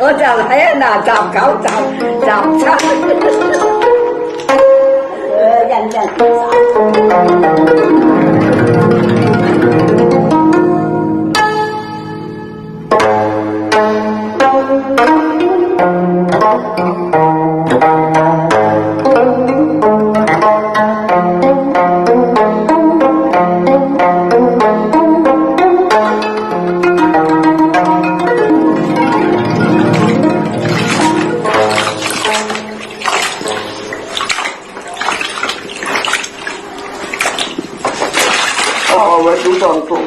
我就喺嗱集九集七，人人。我都想做住。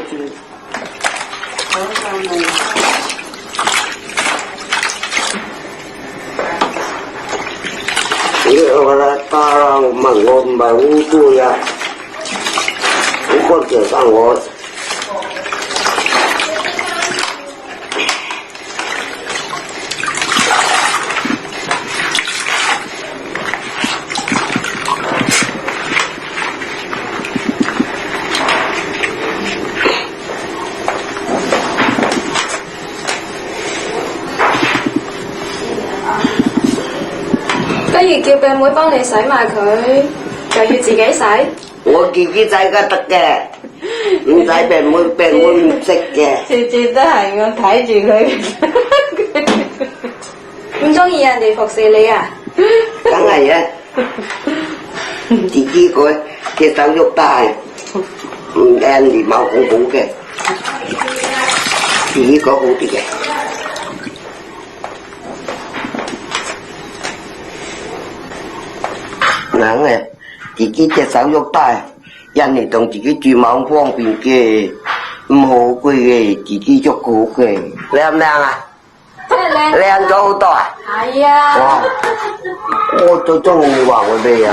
我來打問我唔係好多呀，我覺得讓我。不如叫佢妹幫你洗埋佢，就要自己洗。我自己洗都得嘅，唔使病妹唔識嘅。次次都係我睇住佢，唔中意人哋服侍你啊？梗係啊，自己個隻手喐大，唔人哋冇好好嘅，自己個好啲嘅。硬嘅，自己隻手喐大，人哋同自己住冇咁方便嘅，唔好攰嘅，自己喐好嘅，靚唔靚啊？靚咗好多啊！係啊！哇！我最中意話我靚。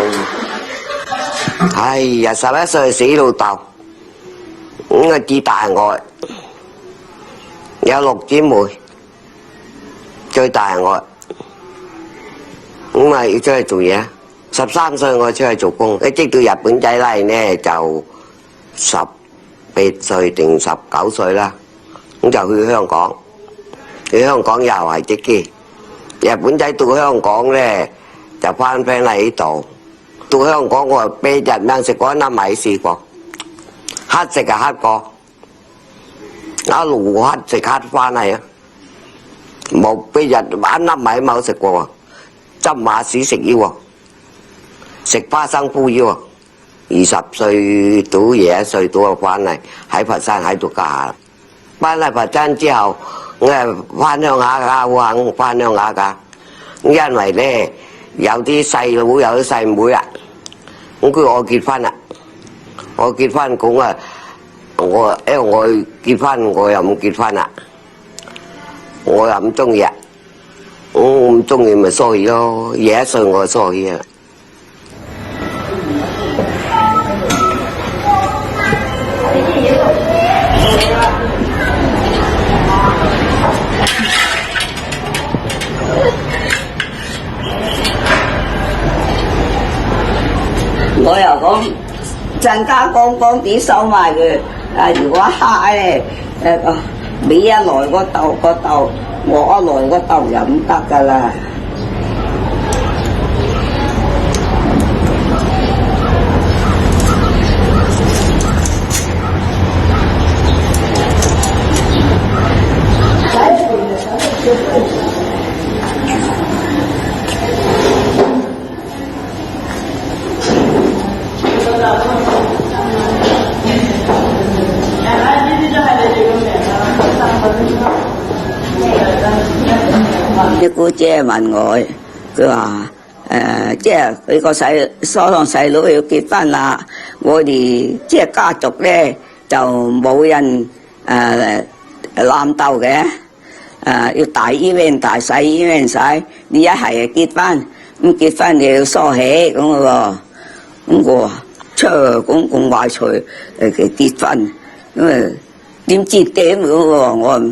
哎呀，11歲死老豆，咁啊至大我，有6姊妹，最大我，咁啊要出去做嘢。13歲我出去做工，一直到日本仔嚟呢就18歲定19歲啦，咁就去香港。去香港又係職機，日本仔到香港呢就翻返嚟呢度。到香港我俾日蚊食過一粒米試過，黑食就黑過，一路黑食黑翻嚟啊！冇俾日一粒米冇食過喎，執馬屎食腰喎。食花生敷腰，20歲到21歲到就翻嚟喺佛山喺度嫁。翻嚟佛山之後，我係翻鄉下㗎，我肯翻鄉下㗎。因為咧有啲細佬有啲細妹啊，咁佢我結婚啦，我結婚咁啊，因為我結婚我又唔結婚啦，我又唔中意啊，我唔中意咪疏遠咯，21歲我疏遠啊。我又講陣間光啲收埋佢，如果蝦咧你一來個竇，我一來個竇就唔得㗎啦。啲姑姐問我，佢話即係佢個疏堂細佬要結婚啦，我哋即係家族咧就冇人攬竇嘅，要大醫院大細醫院使，你一係結婚，咁結婚你要梳起咁嘅喎，咁我話出咁壞財結婚，咁點知點咁喎，我唔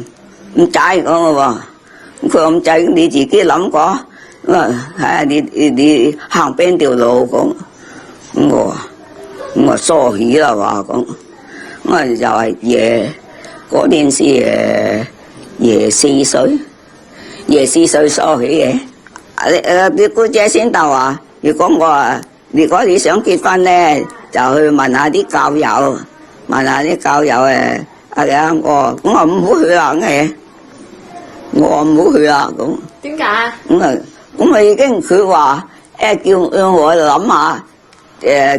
制咁嘅喎。佢咁仔你自己諗過，咁啊睇下你行邊條路咁，咁我疏起啦話咁，咁啊又係爺嗰年時爺4歲24歲梳起嘅。你姑姐先答話，如果你想結婚咧，就去問下啲教友，問下啲教友我唔好去啦，我唔好去啦咁。點解啊？咁已經佢話叫我諗下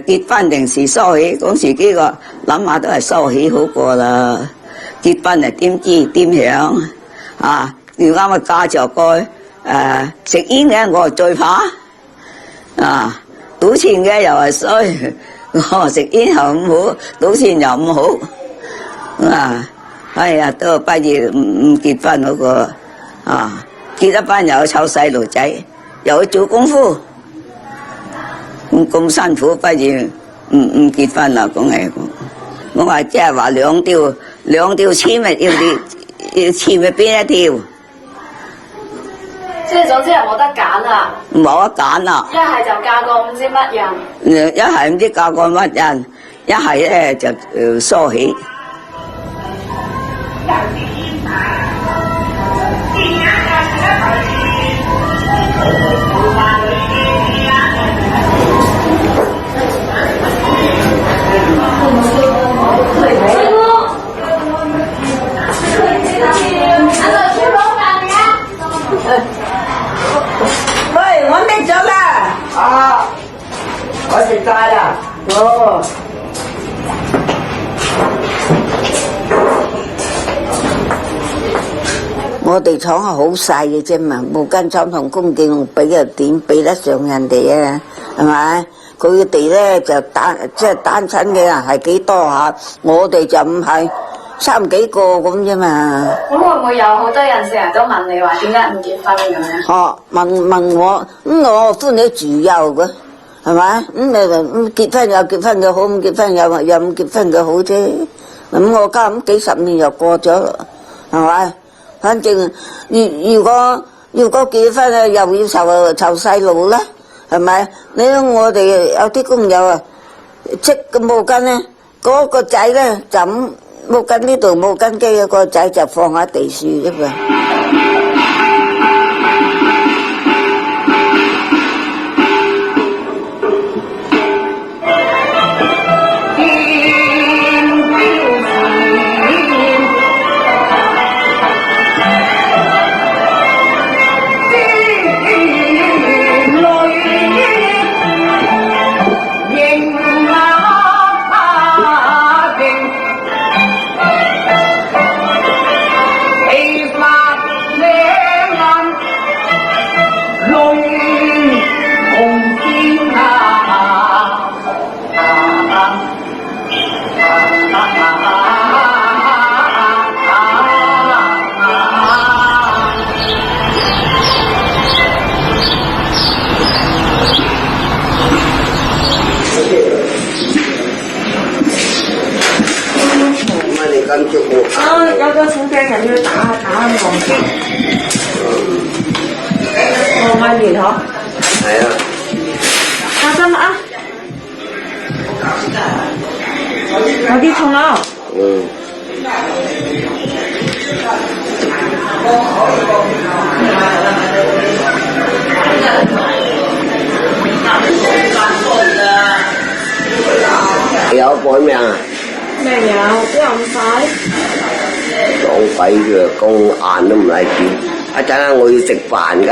結婚定是梳起，咁自己個諗下都係梳起好過啦。結婚點知點樣啊？要啱咪嫁着個食煙嘅，我最怕啊！賭錢嘅又係衰，我食煙又唔好，賭錢又唔好啊！哎呀，都不如唔結婚好過啊！結咗婚又要湊細路仔，又要做功夫，咁辛苦，不如唔結婚啦！講係我話即係話兩條簽咪要簽咪邊一條？即係總之係冇得揀啦，冇得揀啦！一係就嫁個唔知乜人，一係唔知嫁個乜人，一係咧就梳起。喂，我拎咗啦！啊，我食晒啦。哦。我哋廠係好細嘅啫嘛，冇間廠同工競比又點比得上人哋啊？係咪？佢哋咧就單親嘅人係幾多下，我哋就唔係3幾個咁啫嘛。咁會唔會有好多人成日都問你話點解唔結婚咁樣？問我，我歡喜住休嘅，係咪？結婚有結婚嘅好，唔結婚有唔結婚嘅好啫。咁我家咁幾十年又過咗，係咪？反正如果結婚啊，又要湊細路啦，係咪？你睇我哋有啲工友啊，織個毛巾咧，嗰個仔咧就咁毛巾呢度毛巾機啊，個仔就放喺地樹啫嘛。有個小病人要打望擊，望眼完嗬。係啊。打針啊！有啲痛啊！有改命啊？咩有？邊有咁快？撞鬼嘅，咁晏都唔嚟見。一陣間我要食飯㗎。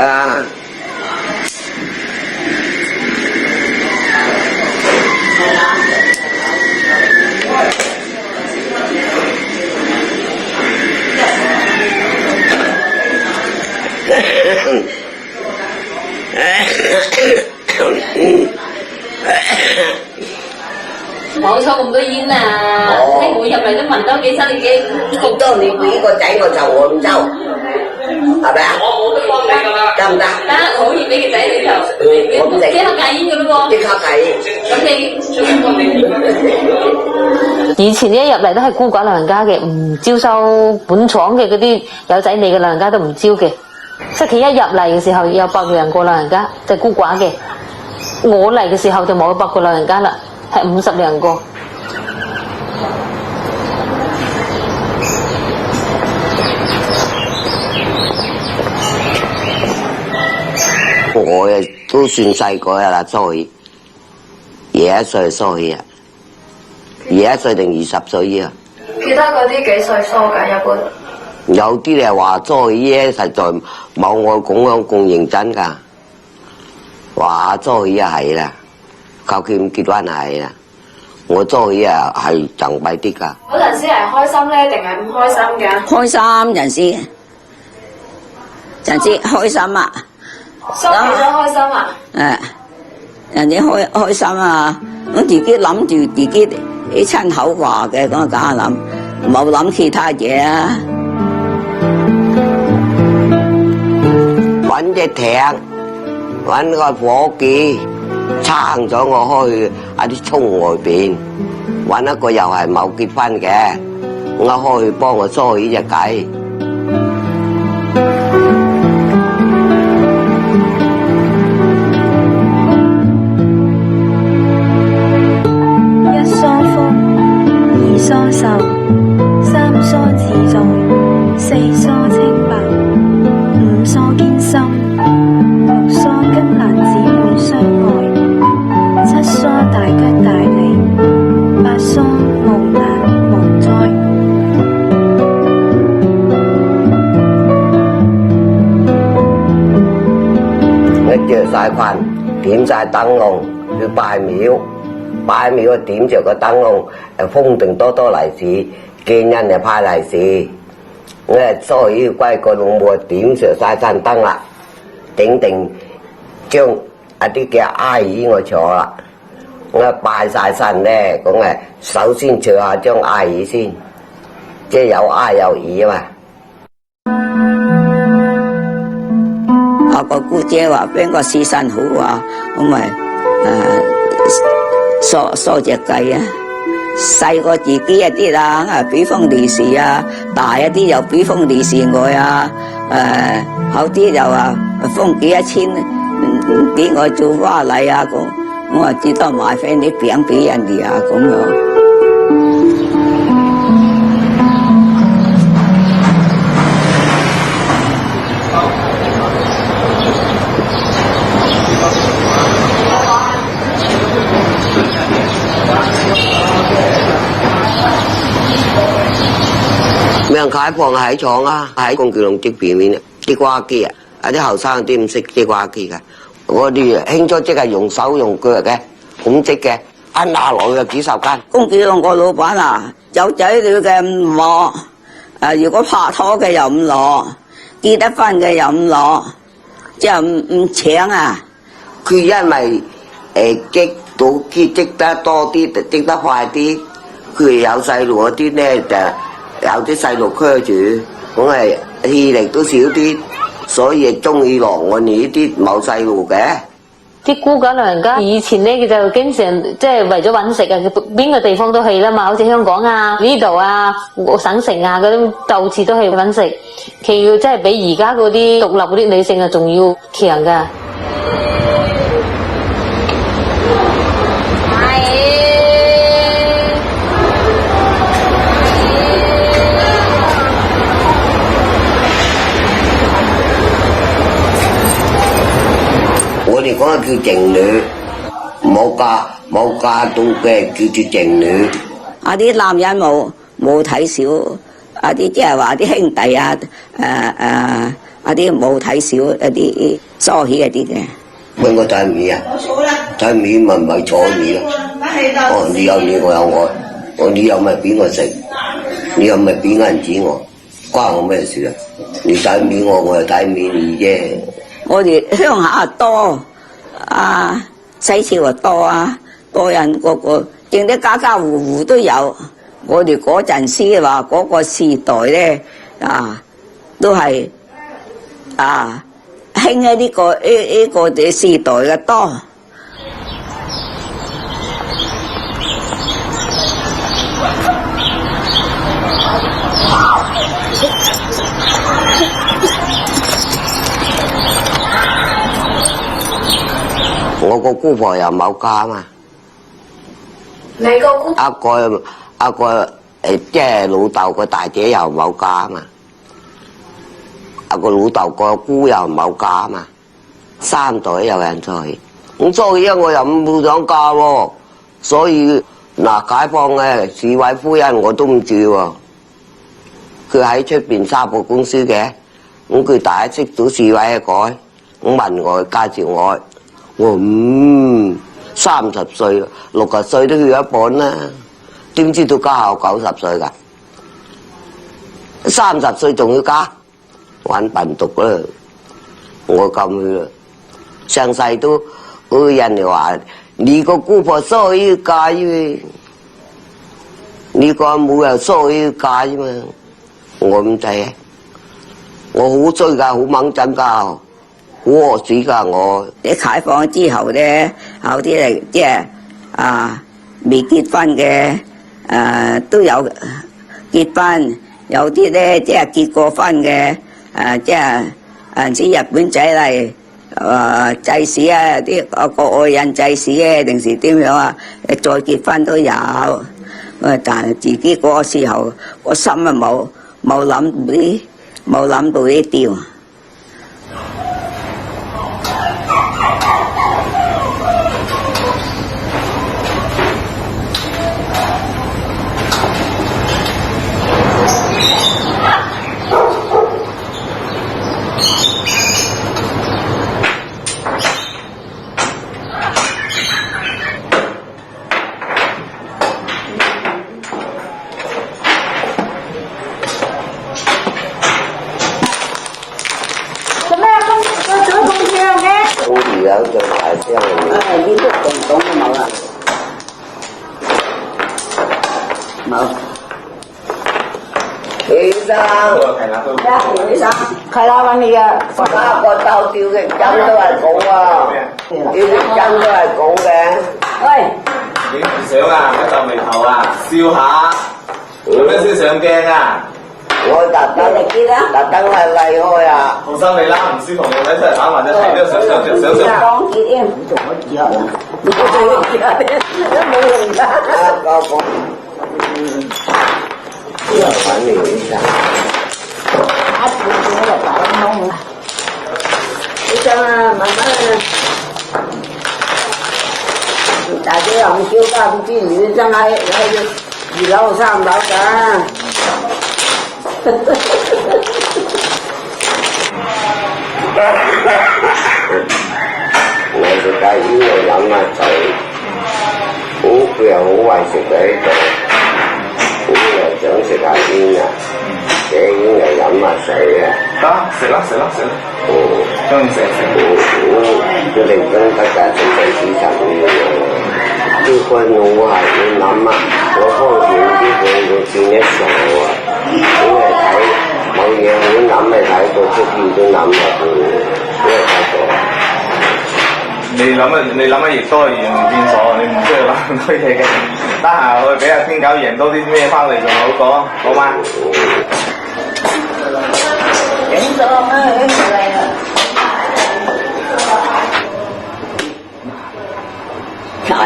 冇抽咁多煙啊！你每入嚟都聞多幾身幾咁多你俾個仔我就我唔抽，係咪啊？我都幫你㗎啦，得唔得？得，我好易俾個仔你就，你即刻戒煙㗎咯喎！即刻戒煙。咁你以前一入嚟都係孤寡老人家嘅，唔招收本廠嘅嗰啲有仔女嘅老人家都唔招嘅。即係佢一入嚟嘅時候有100個老人家，就係孤寡嘅。我嚟嘅時候就冇100個老人家啦。係50個。我啊都算細個啦，蘇起21歲蘇起啊，21歲定20歲啊？其他嗰啲幾歲疏㗎？一般有啲你話蘇起咧，實在冇我咁樣咁認真㗎。話蘇起啊係啦，求其唔結婚係啦。我蘇起啊係贈幣啲㗎。嗰陣時係開心咧，定係唔開心㗎？開心人先開心啊！疏起都開心啊！人哋開心啊！我自己諗住自己啲親口話嘅，咁我梗係諗，冇諗其他嘢啊！揾隻艇，揾個伙計撐咗我開去啲涌外邊，揾一個又係冇結婚嘅，我開去幫我梳起隻計。一梳風，二梳瘦，三梳自在，四梳清白，五梳堅心，六梳金蘭姊妹相愛，七梳大吉大利，八梳無難無災。我着晒裙，點晒燈籠去拜廟。擺廟點着個燈籠，封定多利是，見人就派利是。我梳起歸個老母點着晒盞燈啦，整定將啲嘅阿姨我坐啦。我拜晒神咧，咁首先坐下張阿姨先，即係有阿有姨啊嘛。個姑姐話邊個師身好啊，咁咪梳隻計啊，細過自己一啲啦，俾封利是啊，大一啲又俾封利是我啊，好啲又話封幾一千俾我做花禮啊，咁我話至多買翻啲餅俾人哋啊，咁樣。咩人解放喺廠啊？喺公橋龍積邊面啲瓜機啊！啲後生啲唔識啲瓜機㗎。我哋興咗即係用手用腳嘅，咁積嘅，一拿落去就幾十斤。公橋龍個老闆啊，有仔女嘅唔攞，如果拍拖嘅又唔攞，結得婚嘅又唔攞，即係唔請啊！佢因為積得多啲，積得快啲，佢有細路嗰啲咧就。有啲細路區住，咁係氣力都少啲，所以中意落我哋呢啲冇細路嘅。啲孤寡老人家以前咧，佢就經常即係為咗揾食啊，邊個地方都去啦嘛，好似香港啊、呢度啊、省城啊嗰啲，到處都去揾食。佢要真係比而家嗰啲獨立嗰啲女性啊，仲要強㗎。我哋講叫靜女，冇嫁到嘅叫做靜女。啲男人冇睇少，啲即係話啲兄弟啊，啲冇睇少啲梳起啲嘅。邊個睇面啊？睇面咪坐面咯。哦，你有你，我有我，你有咪俾我食，你有咪俾銀紙我，關我咩事啊？你睇面我又睇面你啫。我哋鄉下多西潮又多人個淨啲家家戶戶都有。我哋嗰陣時話嗰個時代咧都係興喺呢個時代嘅多。我個姑婆又冇嫁嘛，你個姑一個即係老豆個大姐又冇嫁嘛，一個老豆個姑又冇嫁嘛， 3代有人在，咁所以我又冇想嫁喎，所以嗱解放嘅市委夫人我都唔住喎，佢喺出邊沙布公司嘅，咁佢第一識到市委嘅改，咁問我介紹我，我30歲60歲都去一半啦，點知道家下90歲㗎，30歲仲要嫁，玩笨犢啦，我咁去啦。上世都嗰個人哋話：你個姑婆所以要嫁啫，你個阿母又所以要嫁啫嘛。我唔制啊！我好衰㗎，好猛震㗎，好餓死㗎我。你解放之後咧，有啲嚟即係未結婚嘅都有結婚，有啲咧即係結過婚嘅即係啲日本仔嚟。祭祀啊，啲國外人祭祀啊，定是點樣啊？再結婚都有，但係自己嗰個時候個心啊冇諗到呢啲。有做大聲嘅，呢個仲講都冇啦，冇。醫生，醫生，係啦，揾你啊！3個鬥吊嘅針都係講喎，呢啲針都係講嘅。喂，影相啊，咪皺眉頭啊，笑下，做咩先上鏡啊？我特登係離開啊！放心你啦，唔舒服你睇出嚟打橫就睇呢個相。當結添，唔同我以後啦，你都冇用㗎，教講，呢個揾你醫生，我就打窿啦。醫生啊，慢慢啊，大家又唔叫家唔知醫生喺2樓3樓㗎。我哋家醫又飲下水，佢又好為食喺度，咁又想食下煙啊，食煙又飲下水啊。得，食啦。中意食。佢哋真得㗎，食水市場咁樣。呢個我係要諗啊，我方便啲佢轉一上喎，咁嚟睇冇嘢好諗嚟睇，到出邊都諗下佢，呢個態度。你諗乜越多越唔見所，你唔需要諗咁多嘢嘅。得閒去俾阿天狗贏多啲咩翻嚟仲好過，好嗎？影咗咩？影出嚟啦！擦！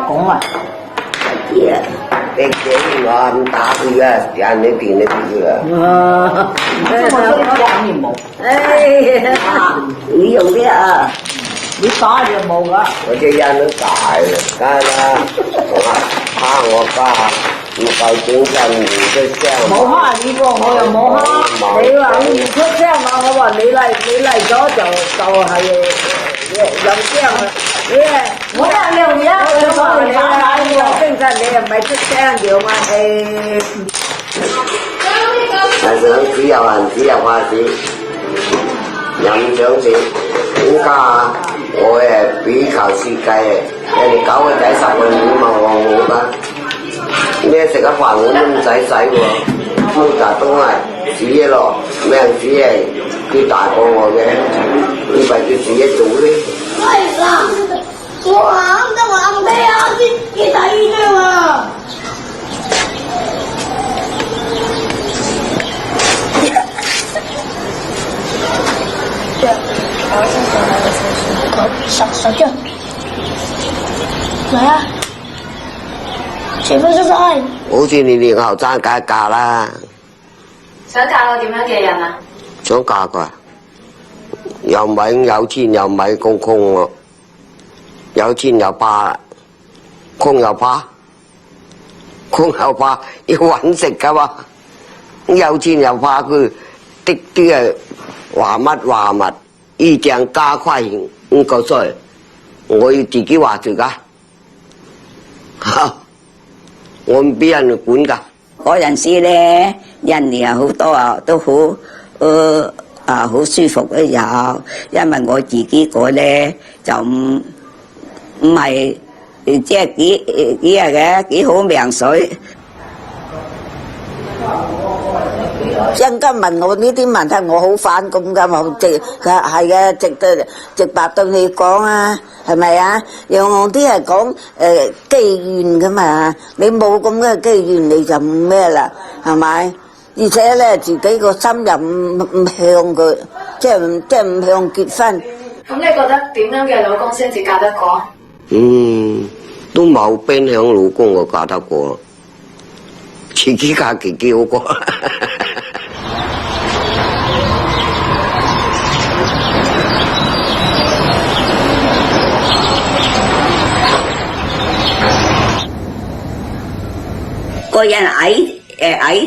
講啊！你幾話唔打佢啊？人你電你佢啊！你用啲啊！你打就冇噶。我隻人都大啦，梗係啦。我家唔夠精神唔出聲。冇蝦你喎，我又冇蝦。你話你唔出聲嘛？我話你嚟咗就係有聲啊！我話你而家我話你啦，你有精神，你又唔係出聲條嘛？係想只有人只有話事，飲獎錢點加？我比求設計人哋9個仔10個女嘛，我㗎。咩食咗飯我都唔使洗喎，通常都係煮嘢咯，咩人煮嘢佢大過我嘅，以為佢自己做咧。係啦，我啱得我啱睇下先睇啫嘛。小郑，来啊！谁不是在？好似你哋後生梗係嫁啦，想嫁個點樣嘅人啊？想嫁個又米有錢又米公空喎，有錢又怕，空又怕，空又怕要揾食噶嘛，有錢又怕佢啲係話乜話物，一張加塊5個歲，我要自己話住噶，我唔俾人管噶。嗰陣時咧，印尼啊好多啊都好好舒服嘅有，因為我自己個咧就唔係即係幾日嘅幾好命水。陣間問我呢啲問題，我好反感噶嘛，係嘅，直白對你講啊，係咪啊？有啲係講機緣噶嘛，你冇咁嘅機緣你就咩啦，係咪？而且咧自己個心又唔向佢，即係唔向結婚。咁你覺得點樣嘅老公先至嫁得過？都冇邊向老公我嫁得過，自己嫁自己好過。個人矮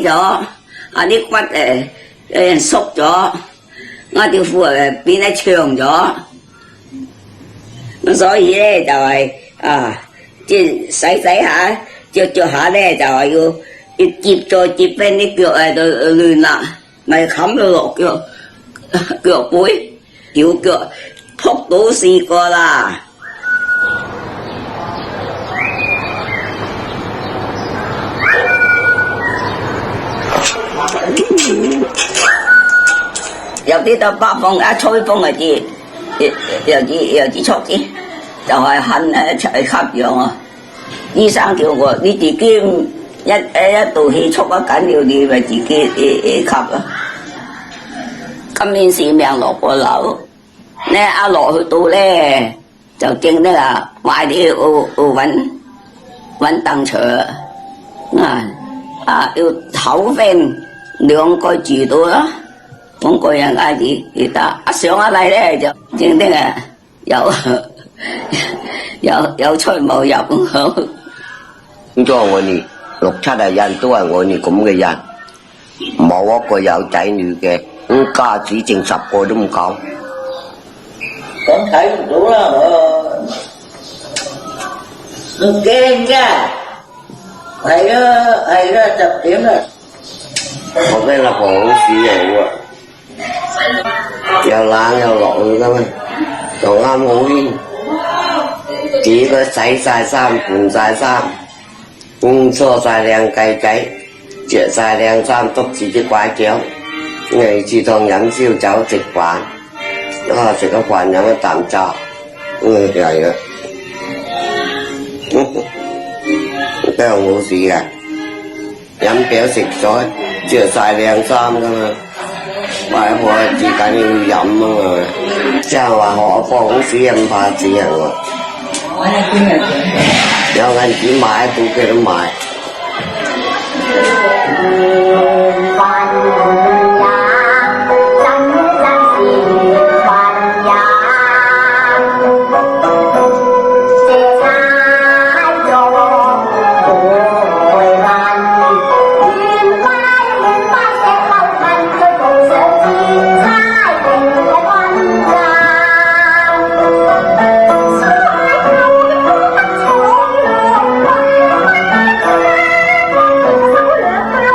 咗，啲骨縮咗，我條褲變得長咗，咁所以咧就係即係洗下着下咧就係要接翻啲腳度亂啦，咪冚到落腳背，條腳撲到4個啦。有啲就北風一吹風又至出啲，就係恨一齊吸氧啊！醫生叫我你自己一度氣促啊緊要，你咪自己吸啊！今年4命落個樓，咧一落去到咧就正得啦，快啲揾凳坐要唞翻2個住到啦。咁個人家子而家一上一嚟咧就正得啊，有出冇入咁。咁都係我哋6、7人都係我哋咁嘅人，冇一個有仔女嘅，咁家子剩10個都唔夠。咁睇唔到啦，唔驚㗎，係啦，就點啦？我俾老婆好屎嚟喎，又冷又落去噶嘛，就啱好啲，幾個洗晒衫、換晒衫，梳晒靚計仔，着晒靚衫，篤住啲拐杖，嚟自當飲燒酒食飯，食咗飯飲一啖茶，咁就係啦，都係冇事嘅，飲酒食咗。着晒靚衫噶嘛，外婆自緊要飲啊嘛，即係話我放屎咁怕死人喎，有銀紙買到佢都買。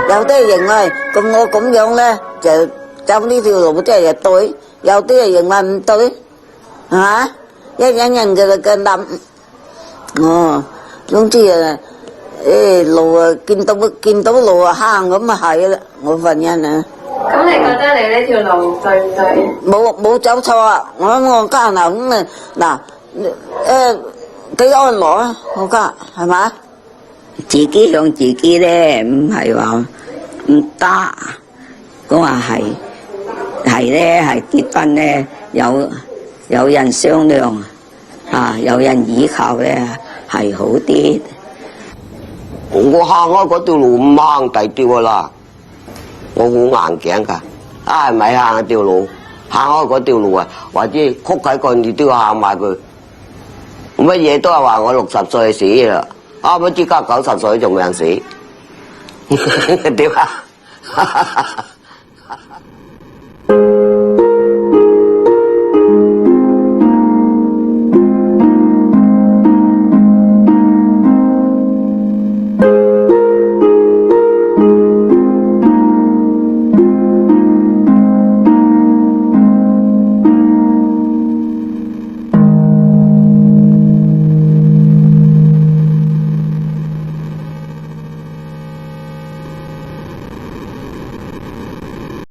有啲人認為咁我咁樣咧就走呢條路即係對，有啲人認為唔對，係嘛？一人嘅諗，總之路啊見到路啊坑咁啊係啦，我份人啊。咁你覺得你呢條路對唔對？冇走錯啊！我諗我家嗱咁嗱幾安樂啊！我家係嘛？自己向自己咧，唔係話唔得，講話係咧，係結婚咧有人商量有人依靠咧係好啲。我行開嗰條路唔行第條噶啦，我好硬頸噶，係咪行一條路，行開嗰條路啊，或者曲喺個你都要行埋佢，乜嘢都係話我60歲死啦，不知家90歲仲未人死，點啊？